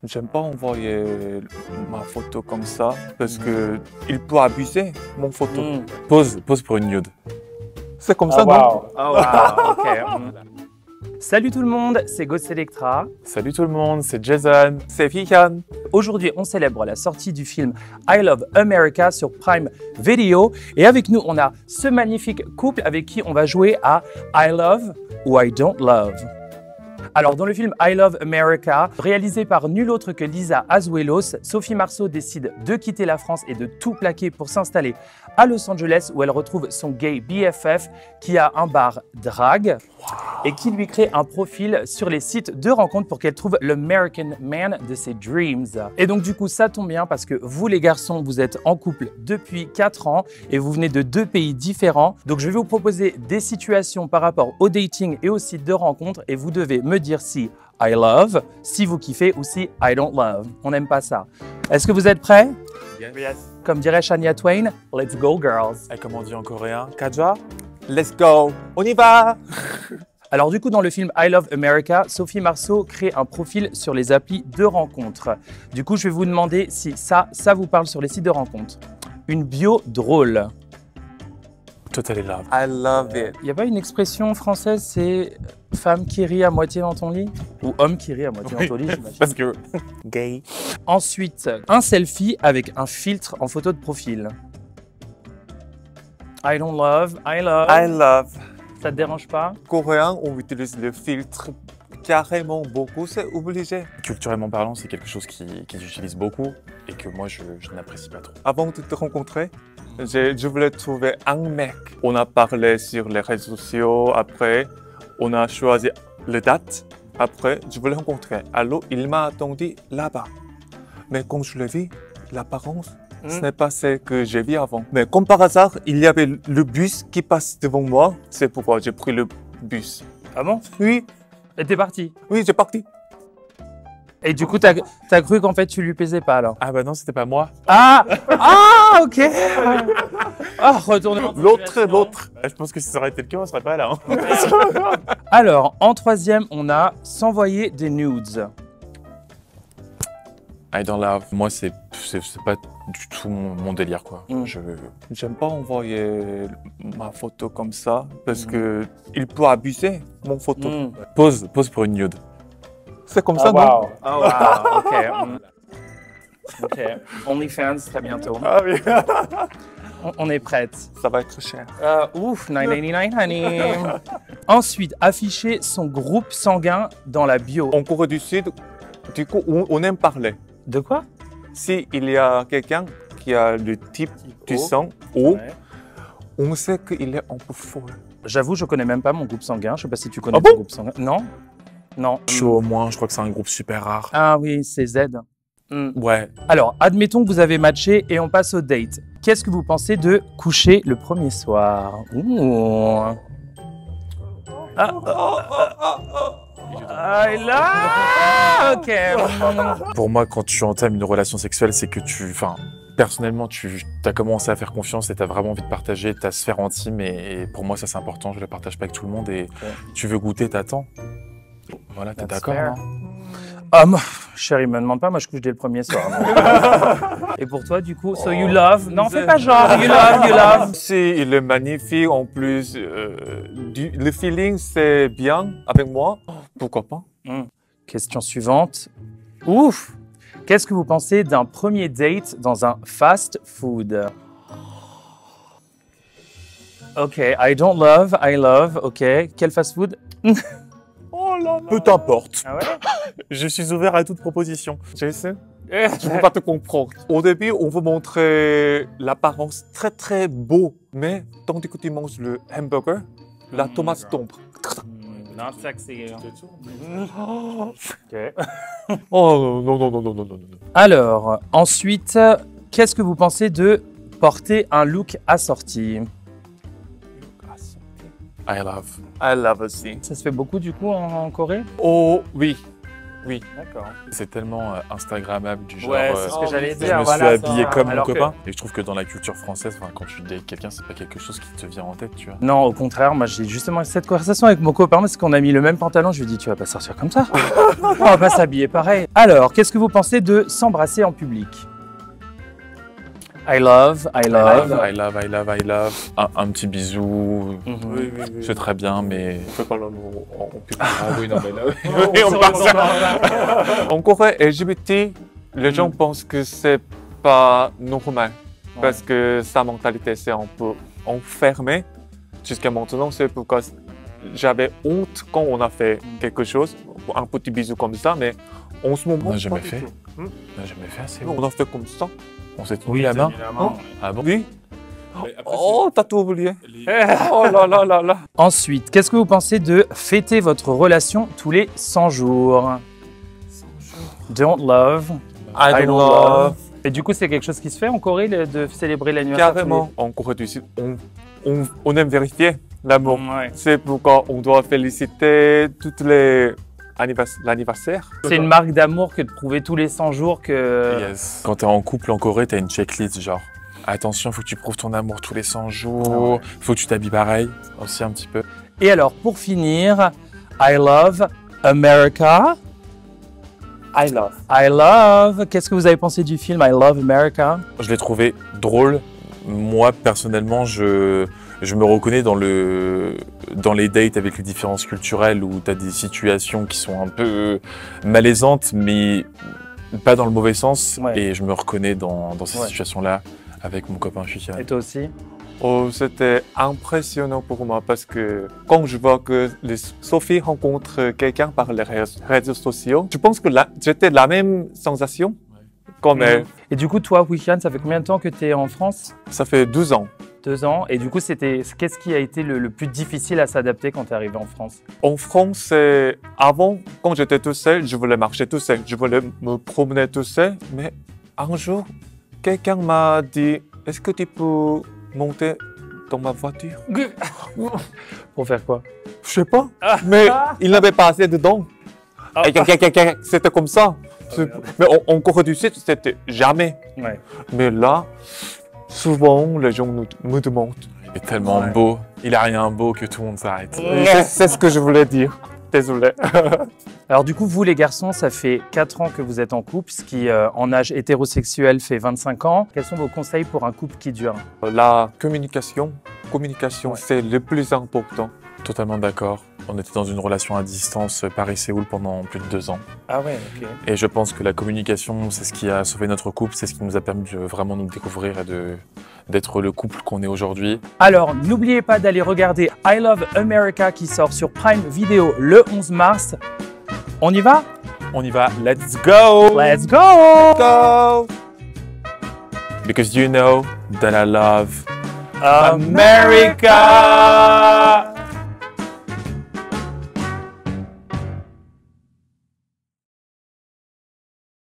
J'aime pas envoyer ma photo comme ça parce que il peut abuser mon photo. Pose pour une nude. C'est comme ça, non? Wow. Oh, wow. Ok. Salut tout le monde, c'est Ghost Electra. Salut tout le monde, c'est Jason. C'est Vivian. Aujourd'hui, on célèbre la sortie du film I Love America sur Prime Video. Et avec nous, on a ce magnifique couple avec qui on va jouer à I Love ou I Don't Love. Alors, dans le film I Love America, réalisé par nul autre que Lisa Azuelos, Sophie Marceau décide de quitter la France et de tout plaquer pour s'installer à Los Angeles où elle retrouve son gay BFF qui a un bar drague et qui lui crée un profil sur les sites de rencontres pour qu'elle trouve l'American Man de ses dreams. Et donc du coup, ça tombe bien parce que vous les garçons, vous êtes en couple depuis 4 ans et vous venez de 2 pays différents. Donc je vais vous proposer des situations par rapport au dating et aux sites de rencontres et vous devez me dire si I love, si vous kiffez ou si I don't love. On n'aime pas ça. Est-ce que vous êtes prêts? Yes. Comme dirait Shania Twain, let's go girls. Et comme on dit en coréen, Kaja. Let's go. On y va. Alors du coup, dans le film I Love America, Sophie Marceau crée un profil sur les applis de rencontres. Du coup, je vais vous demander si ça vous parle sur les sites de rencontres. Une bio drôle. Totally love. I love it. Il n'y a pas une expression française, c'est femme qui rit à moitié dans ton lit? Ou homme qui rit à moitié dans ton lit, j'imagine. Parce que gay. Ensuite, un selfie avec un filtre en photo de profil. I don't love, I love. I love. Ça te dérange pas? Coréen, on utilise le filtre carrément beaucoup, c'est obligé. Culturellement parlant, c'est quelque chose qu'ils utilisent beaucoup et que moi, je n'apprécie pas trop. Avant de te rencontrer, je voulais trouver un mec. On a parlé sur les réseaux sociaux, après, on a choisi la date. Après, je voulais rencontrer. Alors, il m'a attendu là-bas. Mais quand je l'ai vu, l'apparence, ce n'est pas ce que j'ai vu avant. Mais comme par hasard, il y avait le bus qui passe devant moi. C'est pourquoi j'ai pris le bus. Ah bon? Oui, Et t'es parti? oui, j'ai parti. Et du coup, t'as cru qu'en fait, tu lui plaisais pas alors? Ah bah non, c'était pas moi. Ah! Ok! Ah, retournez. L'autre. Je pense que si ça aurait été le cas, on serait pas là. Hein. Alors, en troisième, on a s'envoyer des nudes. I don't love. Moi, c'est pas du tout mon délire, quoi. J'aime pas envoyer ma photo comme ça parce que il peut abuser mon photo. Pose pour une nude. C'est comme Oh, ça, non? wow. Oh, wow. Ok. Ok. OnlyFans, très bientôt. Ah oui. On est prête. Ça va être cher. Ouf, 9,99 honey. Ensuite, afficher son groupe sanguin dans la bio. En Corée du Sud, du coup, on aime parler. De quoi? Si il y a quelqu'un qui a le type du sang O, Ouais. on sait qu'il est un peu fort. J'avoue, je connais même pas mon groupe sanguin. Je sais pas si tu connais Ah ton bon? groupe sanguin. Non? Non. Chaud au moins, je crois que c'est un groupe super rare. Ah oui, c'est Z. Ouais. Alors, admettons que vous avez matché et on passe au date. Qu'est-ce que vous pensez de coucher le premier soir? Ouh. Ah, là. Ok. Pour moi, quand tu entames une relation sexuelle, c'est que personnellement, tu as commencé à faire confiance et tu as vraiment envie de partager ta sphère intime. Et pour moi, ça, c'est important. Je ne le partage pas avec tout le monde. Et tu veux goûter, t'attends. Voilà, t'es d'accord, fair. non? Chérie, me demande pas, moi je couche dès le premier soir. Et pour toi, du coup, so you love? Non, fais pas genre, you love. Si il est magnifique, en plus, le feeling c'est bien avec moi, pourquoi pas? Question suivante. Ouf! Qu'est-ce que vous pensez d'un premier date dans un fast food? Ok, I don't love, I love. Ok, quel fast food? Oh là là. Peu t'importe. Ah ouais? Je suis ouvert à toute proposition. Jason, je ne peux pas te comprendre. Au début, on veut montrer l'apparence très très beau, mais tandis que tu manges le hamburger, la tomate tombe. Not sexy. Oh non. Alors, ensuite, qu'est-ce que vous pensez de porter un look assorti? I love. I love aussi. Ça se fait beaucoup du coup en Corée? Oh oui, Oui. D'accord. C'est tellement Instagrammable du genre. Ouais, c'est ce que j'allais Je dire. me voilà, suis habillé ça. comme mon Alors que- copain. Et je trouve que dans la culture française, quand tu dates quelqu'un, c'est pas quelque chose qui te vient en tête, tu vois. Non, au contraire, moi j'ai justement eu cette conversation avec mon copain parce qu'on a mis le même pantalon. Je lui ai dit, tu vas pas sortir comme ça. On va pas s'habiller pareil. Alors, qu'est-ce que vous pensez de s'embrasser en public? I love. I love. Un petit bisou, Mhm. c'est très bien, mais. On peut pas en public. Ah oui, non, mais là, Oui, on passe En Corée LGBT, les gens pensent que c'est pas normal parce que sa mentalité c'est un peu enfermée. Jusqu'à maintenant, c'est pourquoi j'avais honte quand on a fait quelque chose, un petit bisou comme ça, mais en ce moment, On n'a jamais pas du fait. tout. On n'a jamais fait assez. On a fait comme ça. On s'est tenu la main. Oh. Ah bon? Oui. Oh, t'as tout oublié. Oh là là là là. Ensuite, qu'est-ce que vous pensez de fêter votre relation tous les 100 jours? Don't love. I don't love. Et du coup, c'est quelque chose qui se fait en Corée de célébrer l'anniversaire? Carrément. En Corée du Sud, on aime vérifier l'amour. Ouais. C'est pourquoi on doit féliciter toutes les l'anniversaire. C'est une marque d'amour que de prouver tous les 100 jours que. Yes. Quand t'es en couple en Corée, t'as une checklist genre. Attention, faut que tu prouves ton amour tous les 100 jours. Faut que tu t'habilles pareil aussi un petit peu. Et alors, pour finir, I love America. I love. I love. Qu'est-ce que vous avez pensé du film I Love America? Je l'ai trouvé drôle. Moi, personnellement, je me reconnais dans les dates avec les différences culturelles où tu as des situations qui sont un peu malaisantes, mais pas dans le mauvais sens. Ouais. Et je me reconnais dans ces Ouais. situations-là avec mon copain Fifian. Et toi aussi? Oh, c'était impressionnant pour moi parce que quand je vois que Sophie rencontre quelqu'un par les réseaux sociaux, je pense que j'étais la même sensation comme elle. Et du coup, toi, Wikian, ça fait combien de temps que tu es en France? Ça fait 12 ans. 2 ans. Et du coup, qu'est-ce qui a été le plus difficile à s'adapter quand tu es arrivé en France? En France, avant, quand j'étais tout seul, je voulais marcher tout seul, je voulais me promener tout seul, mais un jour, quelqu'un m'a dit, est-ce que tu peux monter dans ma voiture? Pour faire quoi? Je sais pas, mais il n'avait pas assez dedans. C'était comme ça. Mais en Corée du Sud, c'était jamais. Ouais. Mais là, souvent, les gens me demandent. Il est tellement beau. Il a rien beau que tout le monde s'arrête. C'est ce que je voulais dire. Désolé. Alors du coup, vous les garçons, ça fait 4 ans que vous êtes en couple, ce qui en âge hétérosexuel fait 25 ans. Quels sont vos conseils pour un couple qui dure? La communication, c'est le plus important. Totalement d'accord. On était dans une relation à distance Paris-Séoul pendant plus de 2 ans. Ah ouais, ok. Et je pense que la communication, c'est ce qui a sauvé notre couple, c'est ce qui nous a permis de vraiment nous découvrir et d'être le couple qu'on est aujourd'hui. Alors, n'oubliez pas d'aller regarder I Love America qui sort sur Prime Video le 11 mars. On y va? On y va, let's go! Let's go! Go! Because you know that I love America!